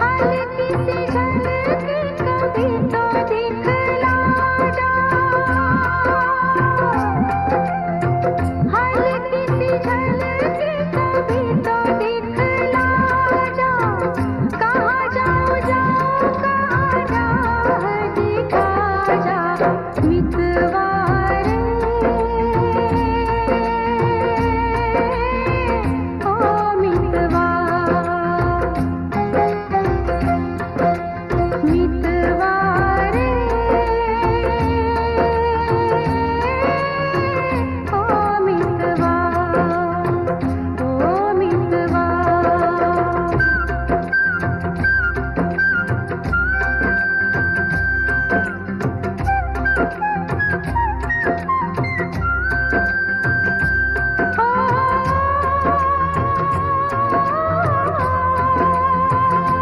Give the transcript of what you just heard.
हल्की सी झलकी कभी तो दिखला जा, हल्की सी झलकी कभी तो दिखला जा, कहाँ जा